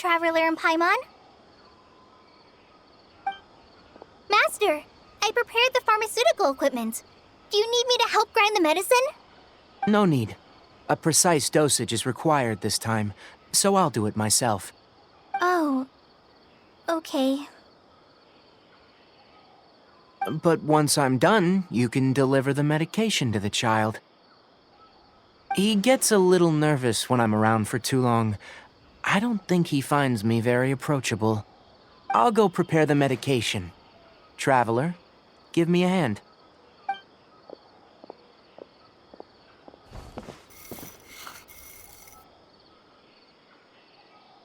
Traveler and Paimon. Master, I prepared the pharmaceutical equipment. Do you need me to help grind the medicine? No need. A precise dosage is required this time, so I'll do it myself. Oh, okay. But once I'm done, you can deliver the medication to the child. He gets a little nervous when I'm around for too long. I don't think he finds me very approachable. I'll go prepare the medication. Traveler, give me a hand.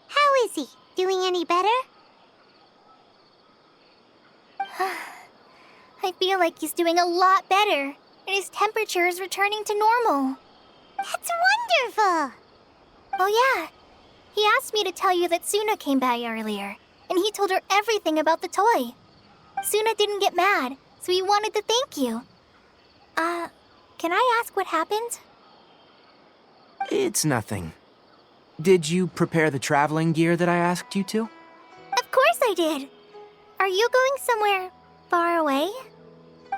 How is he? Doing any better? I feel like he's doing a lot better, and his temperature is returning to normal. That's wonderful! Oh yeah, he asked me to tell you that Suna came by earlier, and he told her everything about the toy. Suna didn't get mad, so he wanted to thank you. Can I ask what happened? It's nothing. Did you prepare the traveling gear that I asked you to? Of course I did. Are you going somewhere far away?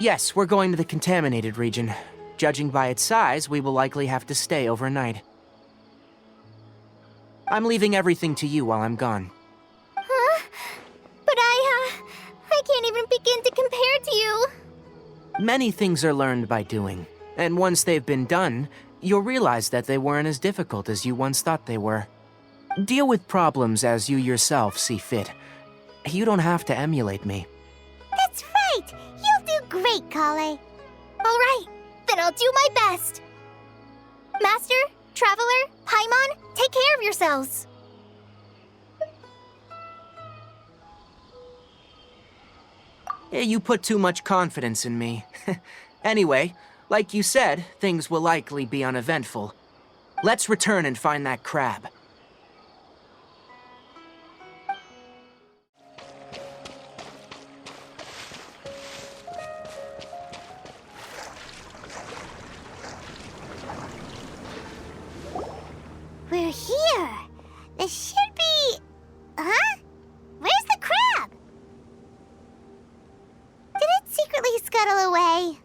Yes, we're going to the contaminated region. Judging by its size, we will likely have to stay overnight. I'm leaving everything to you while I'm gone. Huh? But I can't even begin to compare to you. Many things are learned by doing, and once they've been done, you'll realize that they weren't as difficult as you once thought they were. Deal with problems as you yourself see fit. You don't have to emulate me. That's right! You'll do great, Kale. All right, then I'll do my best. Master, Traveler, Paimon, take care of yourselves. You put too much confidence in me. Anyway, like you said, things will likely be uneventful. Let's return and find that crab. We're here. This should be... Huh? Where's the crab? Did it secretly scuttle away?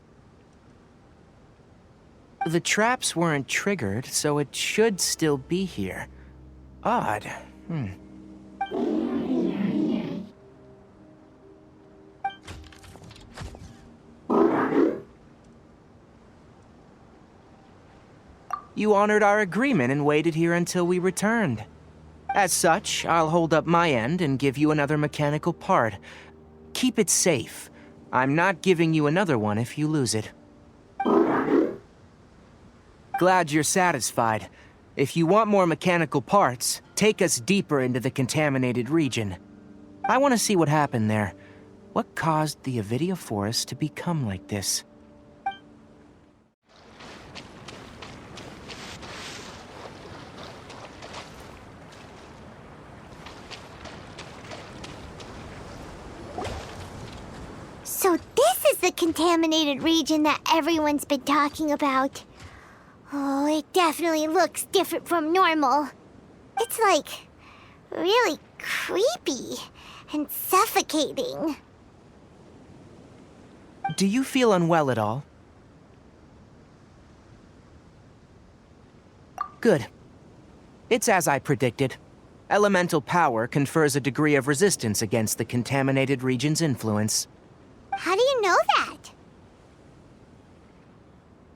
The traps weren't triggered, so it should still be here. Odd. You honored our agreement and waited here until we returned. As such, I'll hold up my end and give you another mechanical part. Keep it safe. I'm not giving you another one if you lose it. Glad you're satisfied. If you want more mechanical parts, take us deeper into the contaminated region. I want to see what happened there. What caused the Avidia forest to become like this? So this is the contaminated region that everyone's been talking about. Oh, it definitely looks different from normal. It's like really creepy and suffocating. Do you feel unwell at all? Good. It's as I predicted. Elemental power confers a degree of resistance against the contaminated region's influence. How do you know that?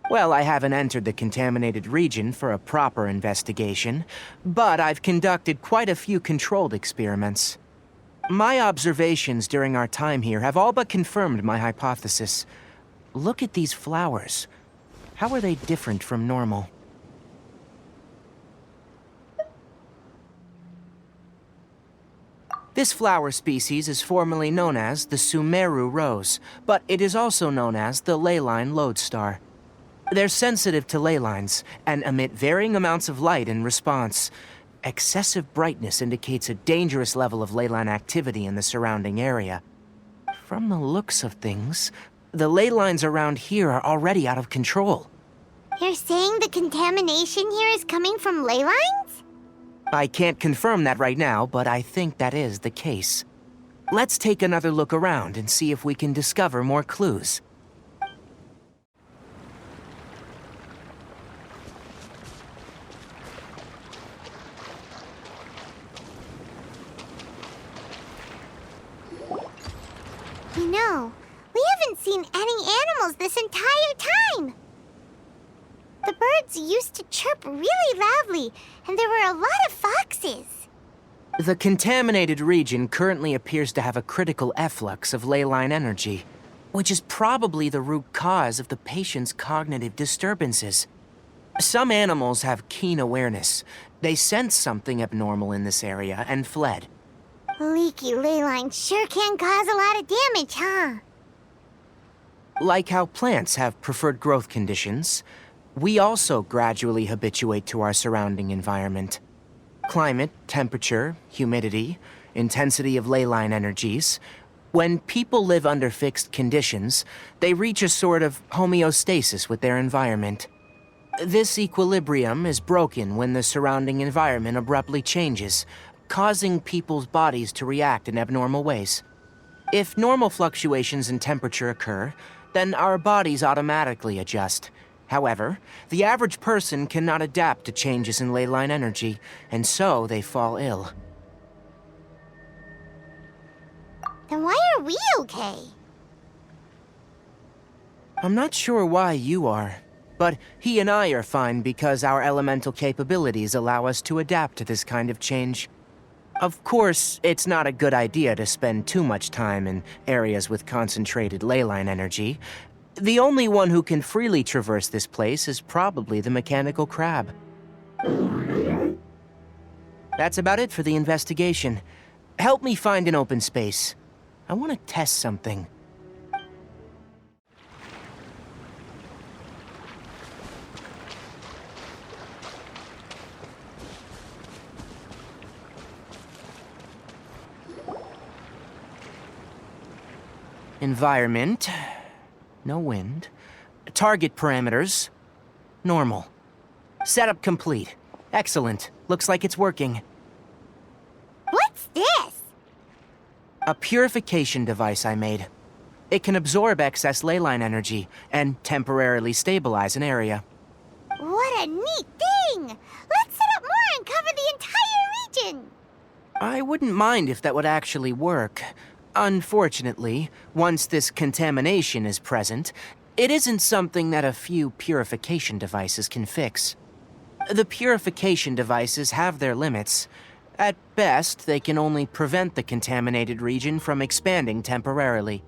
Well, I haven't entered the contaminated region for a proper investigation, but I've conducted quite a few controlled experiments. My observations during our time here have all but confirmed my hypothesis. Look at these flowers. How are they different from normal? This flower species is formerly known as the Sumeru rose, but it is also known as the leyline lodestar. They're sensitive to ley lines and emit varying amounts of light in response. Excessive brightness indicates a dangerous level of ley line activity in the surrounding area. From the looks of things, the ley lines around here are already out of control. You're saying the contamination here is coming from ley lines? I can't confirm that right now, but I think that is the case. Let's take another look around and see if we can discover more clues. You know, we haven't seen any animals this entire time. The birds used to chirp really loudly, and there were a lot of foxes. The contaminated region currently appears to have a critical efflux of ley line energy, which is probably the root cause of the patient's cognitive disturbances. Some animals have keen awareness. They sensed something abnormal in this area and fled. Leaky ley lines sure can cause a lot of damage, huh? Like how plants have preferred growth conditions, we also gradually habituate to our surrounding environment. Climate, temperature, humidity, intensity of ley line energies. When people live under fixed conditions, they reach a sort of homeostasis with their environment. This equilibrium is broken when the surrounding environment abruptly changes, causing people's bodies to react in abnormal ways. If normal fluctuations in temperature occur, then our bodies automatically adjust. However, the average person cannot adapt to changes in ley line energy, and so they fall ill. Then why are we okay? I'm not sure why you are, but he and I are fine because our elemental capabilities allow us to adapt to this kind of change. Of course, it's not a good idea to spend too much time in areas with concentrated ley line energy. The only one who can freely traverse this place is probably the mechanical crab. That's about it for the investigation. Help me find an open space. I want to test something. Environment. No wind. Target parameters. Normal. Setup complete. Excellent. Looks like it's working. What's this? A purification device I made. It can absorb excess ley line energy and temporarily stabilize an area. What a neat thing! Let's set up more and cover the entire region! I wouldn't mind if that would actually work. Unfortunately, once this contamination is present, it isn't something that a few purification devices can fix. The purification devices have their limits. At best, they can only prevent the contaminated region from expanding temporarily.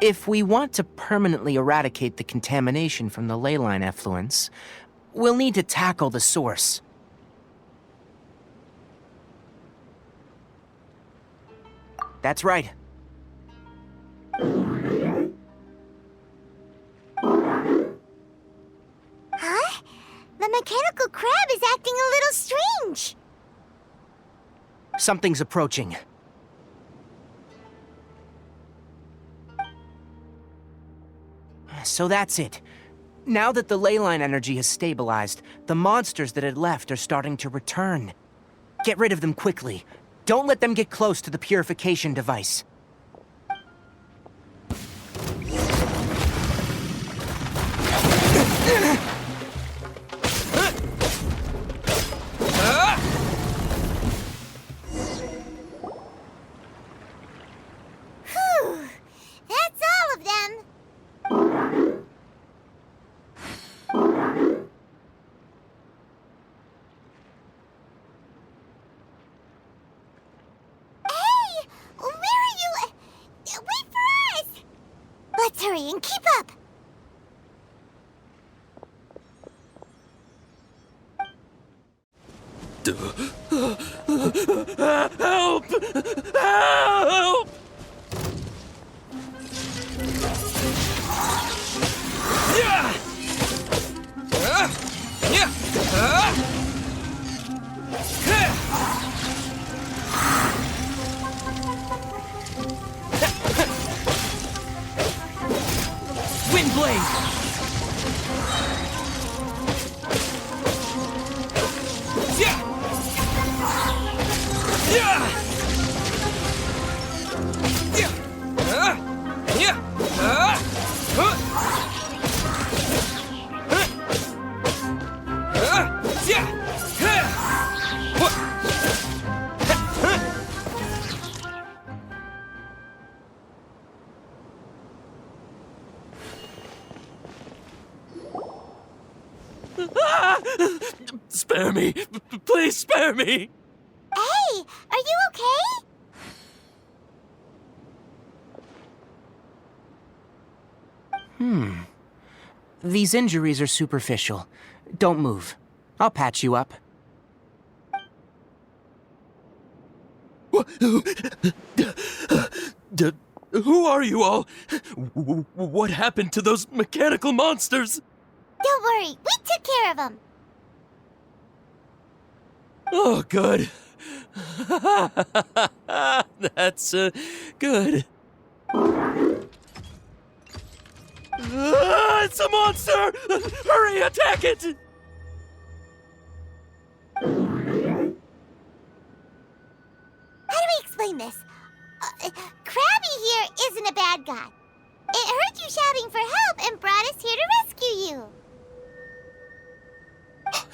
If we want to permanently eradicate the contamination from the ley line effluents, we'll need to tackle the source. That's right. Huh? The mechanical crab is acting a little strange. Something's approaching. So that's it. Now that the ley line energy has stabilized, the monsters that had left are starting to return. Get rid of them quickly. Don't let them get close to the purification device. Whew! That's all of them! Hey! Where are you? Wait for us! Let's hurry and keep up! Help! Help! Windblade! Spare me! Please spare me! Hey, are you okay? These injuries are superficial. Don't move. I'll patch you up. Who are you all? What happened to those mechanical monsters? Don't worry, we took care of them. Oh, good. That's good. It's a monster! Hurry, attack it! How do we explain this? Krabby here isn't a bad guy. It heard you shouting for help and brought us here to rescue you.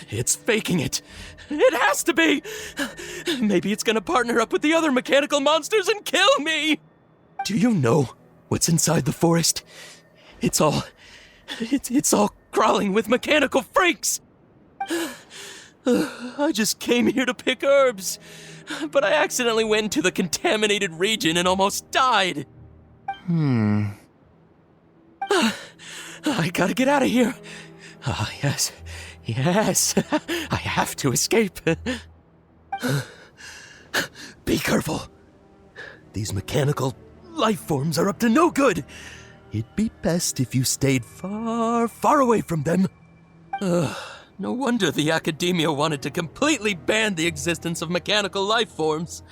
It's faking it. It has to be. Maybe it's gonna partner up with the other mechanical monsters and kill me. Do you know what's inside the forest? It's all crawling with mechanical freaks. I just came here to pick herbs, but I accidentally went into the contaminated region and almost died. I gotta get out of here. Ah, yes. Yes, I have to escape. Be careful. These mechanical life forms are up to no good. It'd be best if you stayed far, far away from them. No wonder the academia wanted to completely ban the existence of mechanical life forms.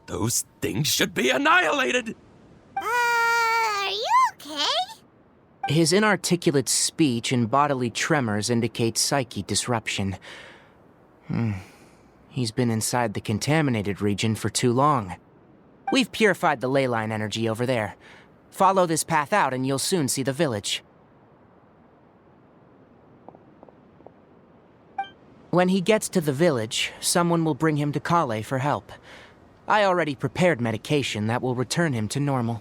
Those things should be annihilated. Are you okay? His inarticulate speech and bodily tremors indicate psyche disruption. He's been inside the contaminated region for too long. We've purified the ley line energy over there. Follow this path out and you'll soon see the village. When he gets to the village, someone will bring him to Kale for help. I already prepared medication that will return him to normal.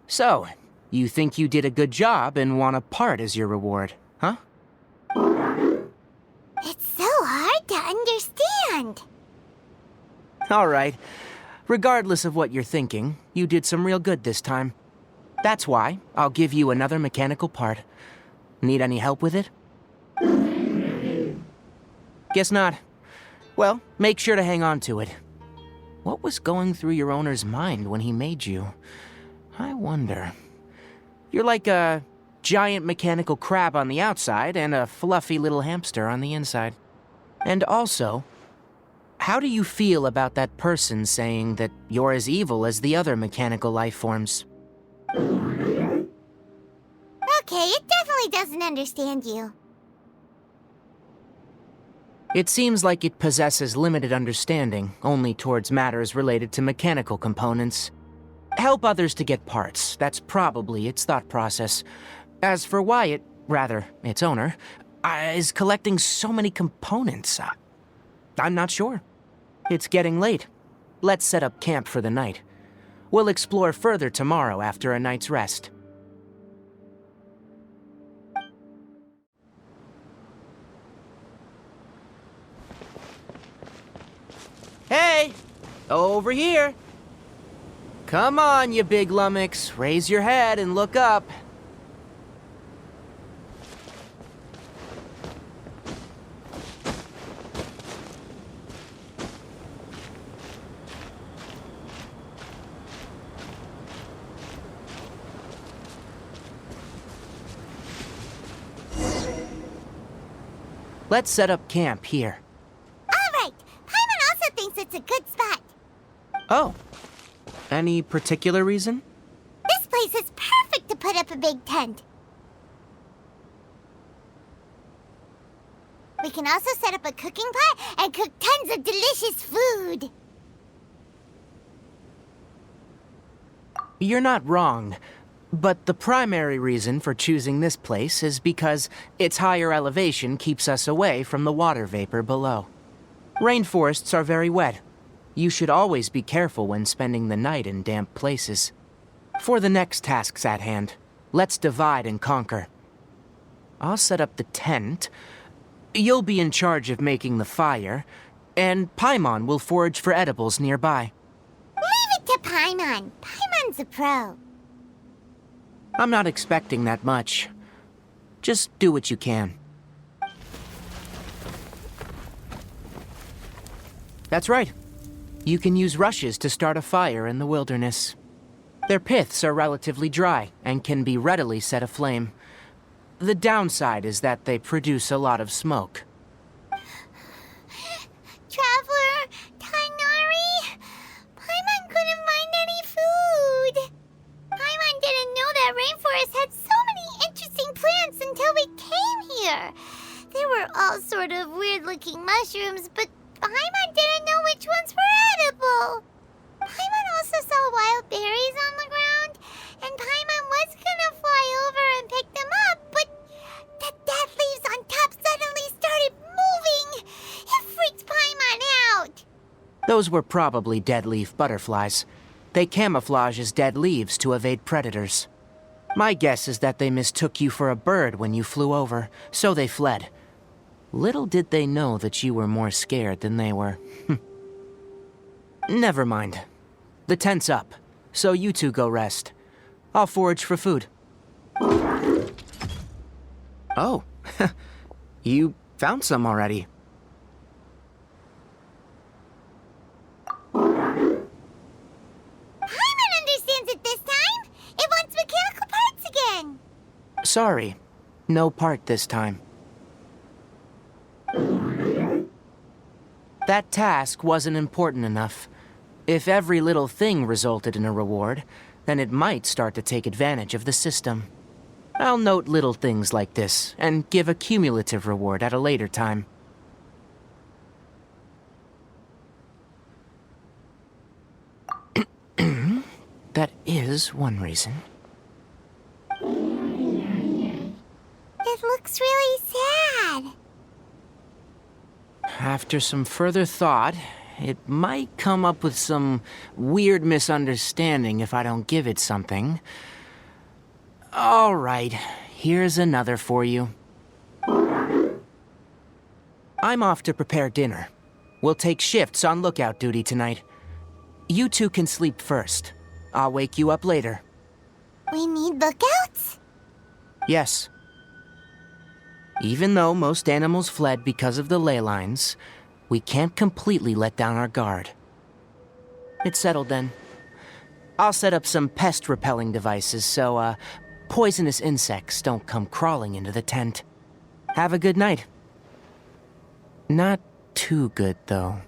So, you think you did a good job and want a part as your reward, huh? It's so hard to understand. All right. Regardless of what you're thinking, you did some real good this time. That's why I'll give you another mechanical part. Need any help with it? Guess not. Well, make sure to hang on to it. What was going through your owner's mind when he made you? I wonder. You're like a giant mechanical crab on the outside and a fluffy little hamster on the inside. And also, how do you feel about that person saying that you're as evil as the other mechanical life forms? Okay, it definitely doesn't understand you. It seems like it possesses limited understanding, only towards matters related to mechanical components. Help others to get parts, that's probably its thought process. As for why it, rather, its owner, is collecting so many components, I'm not sure. It's getting late. Let's set up camp for the night. We'll explore further tomorrow after a night's rest. Hey! Over here! Come on, you big lummox. Raise your head and look up. Let's set up camp here. All right, Paimon also thinks it's a good spot. Oh. Any particular reason? This place is perfect put up a big tent. We can also set up a cooking pot and cook tons of delicious food. You're not wrong, but the primary reason for choosing this place is because its higher elevation keeps us away from the water vapor below. Rainforests are very wet. You should always be careful when spending the night in damp places. For the next tasks at hand, let's divide and conquer. I'll set up the tent. You'll be in charge of making the fire, and Paimon will forage for edibles nearby. Leave it to Paimon. Paimon's a pro. I'm not expecting that much. Just do what you can. That's right. You can use rushes to start a fire in the wilderness. Their piths are relatively dry and can be readily set aflame. The downside is that they produce a lot of smoke. Traveler, Tighnari, Paimon couldn't find any food. Paimon didn't know that rainforest had so many interesting plants until we came here. They were all sort of weird-looking mushrooms, but Paimon didn't know which ones were edible. Paimon also saw wild berries on the ground, and Paimon was gonna fly over and pick them up, but the dead leaves on top suddenly started moving. It freaked Paimon out. Those were probably dead leaf butterflies. They camouflage as dead leaves to evade predators. My guess is that they mistook you for a bird when you flew over, so they fled. Little did they know that you were more scared than they were. Never mind. The tent's up, so you two go rest. I'll forage for food. Oh, you found some already. Paimon understands it this time. It wants mechanical parts again. Sorry, no part this time. That task wasn't important enough. If every little thing resulted in a reward, then it might start to take advantage of the system. I'll note little things like this, and give a cumulative reward at a later time. That is one reason. It looks really sad. After some further thought, it might come up with some weird misunderstanding if I don't give it something. All right, here's another for you. I'm off to prepare dinner. We'll take shifts on lookout duty tonight. You two can sleep first. I'll wake you up later. We need lookouts? Yes. Even though most animals fled because of the ley lines, we can't completely let down our guard. It's settled then. I'll set up some pest-repelling devices so, poisonous insects don't come crawling into the tent. Have a good night. Not too good, though.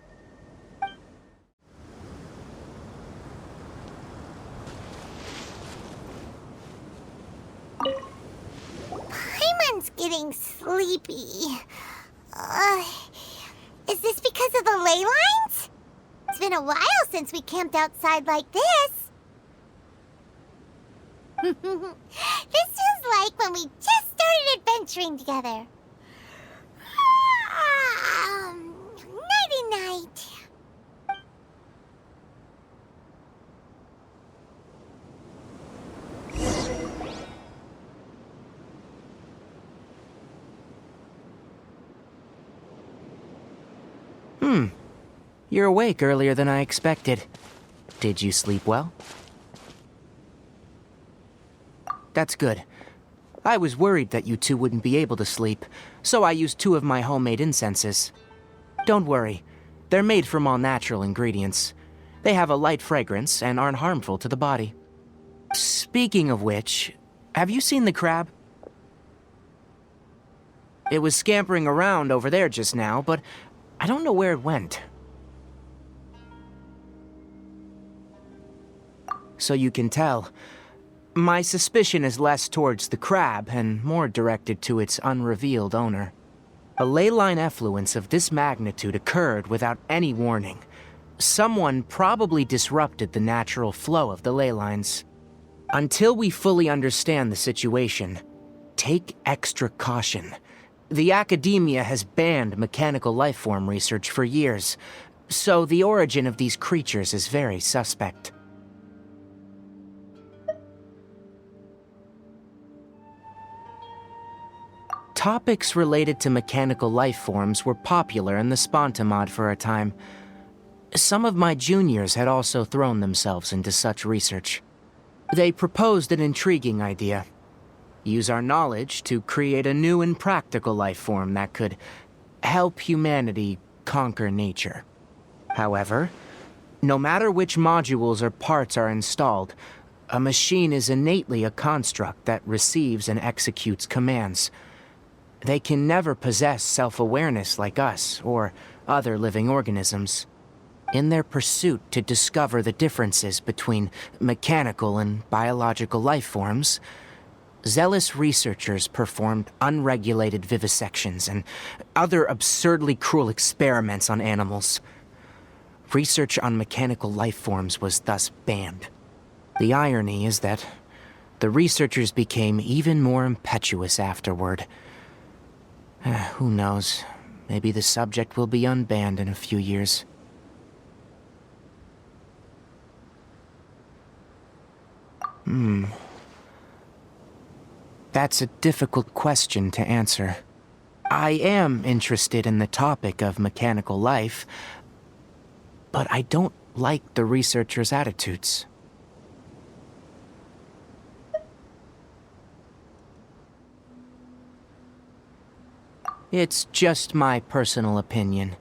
Paimon's getting sleepy. Is this because of the ley lines? It's been a while since we camped outside like this. This feels like when we just started adventuring together. Nighty-night. You're awake earlier than I expected. Did you sleep well? That's good. I was worried that you two wouldn't be able to sleep, so I used 2 of my homemade incenses. Don't worry, they're made from all natural ingredients. They have a light fragrance and aren't harmful to the body. Speaking of which, have you seen the crab? It was scampering around over there just now, but I don't know where it went. So you can tell, My suspicion is less towards the crab and more directed to its unrevealed owner. A ley line effluence of this magnitude occurred without any warning. Someone probably disrupted the natural flow of the ley lines. Until we fully understand the situation, take extra caution. The academia has banned mechanical lifeform research for years, so the origin of these creatures is very suspect. Topics related to mechanical lifeforms were popular in the Spontamod for a time. Some of my juniors had also thrown themselves into such research. They proposed an intriguing idea. Use our knowledge to create a new and practical lifeform that could help humanity conquer nature. However, no matter which modules or parts are installed, a machine is innately a construct that receives and executes commands. They can never possess self-awareness like us or other living organisms. In their pursuit to discover the differences between mechanical and biological life forms, zealous researchers performed unregulated vivisections and other absurdly cruel experiments on animals. Research on mechanical life forms was thus banned. The irony is that the researchers became even more impetuous afterward. Who knows? Maybe the subject will be unbanned in a few years. That's a difficult question to answer. I am interested in the topic of mechanical life, but I don't like the researchers' attitudes. It's just my personal opinion.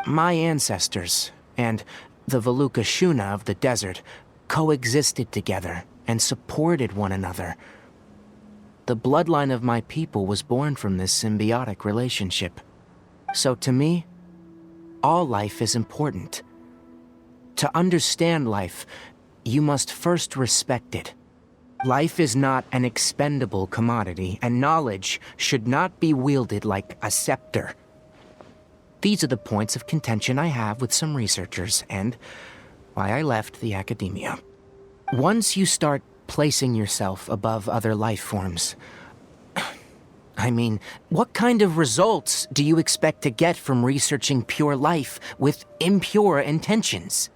My ancestors and the Veluca Shuna of the desert coexisted together and supported one another. The bloodline of my people was born from this symbiotic relationship. So to me, all life is important. To understand life, you must first respect it. Life is not an expendable commodity, and knowledge should not be wielded like a scepter. These are the points of contention I have with some researchers, and why I left the academia. Once you start placing yourself above other life forms, I mean, what kind of results do you expect to get from researching pure life with impure intentions?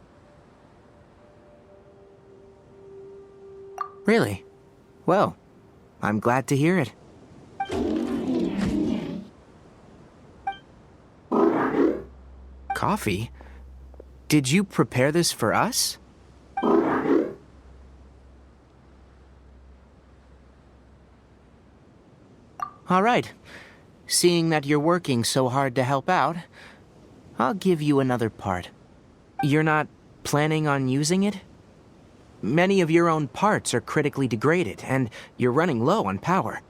Really? Well, I'm glad to hear it. Coffee? Did you prepare this for us? All right. Seeing that you're working so hard to help out, I'll give you another part. You're not planning on using it? Many of your own parts are critically degraded, and you're running low on power.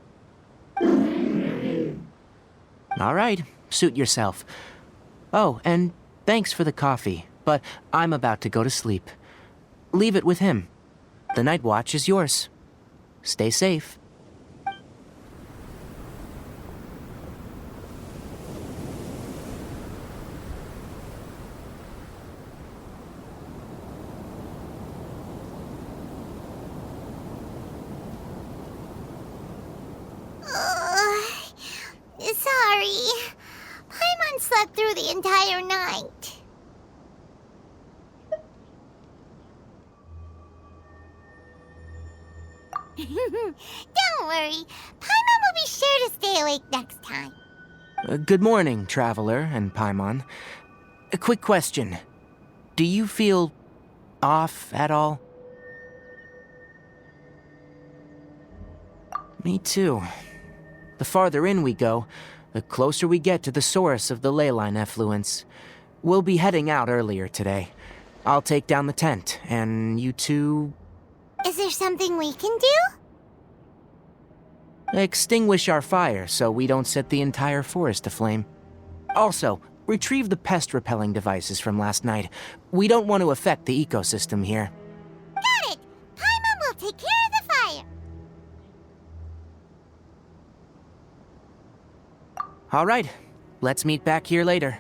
All right, suit yourself. Oh, and thanks for the coffee, but I'm about to go to sleep. Leave it with him. The night watch is yours. Stay safe. Sorry. Paimon slept through the entire night. Don't worry. Paimon will be sure to stay awake next time. Good morning, Traveler and Paimon. A quick question. Do you feel off at all? Me too. The farther in we go, the closer we get to the source of the ley line effluence. We'll be heading out earlier today. I'll take down the tent, and you two... Is there something we can do? extinguish our fire so we don't set the entire forest aflame. Also, retrieve the pest-repelling devices from last night. We don't want to affect the ecosystem here. Got it! Paimon will take All right, let's meet back here later.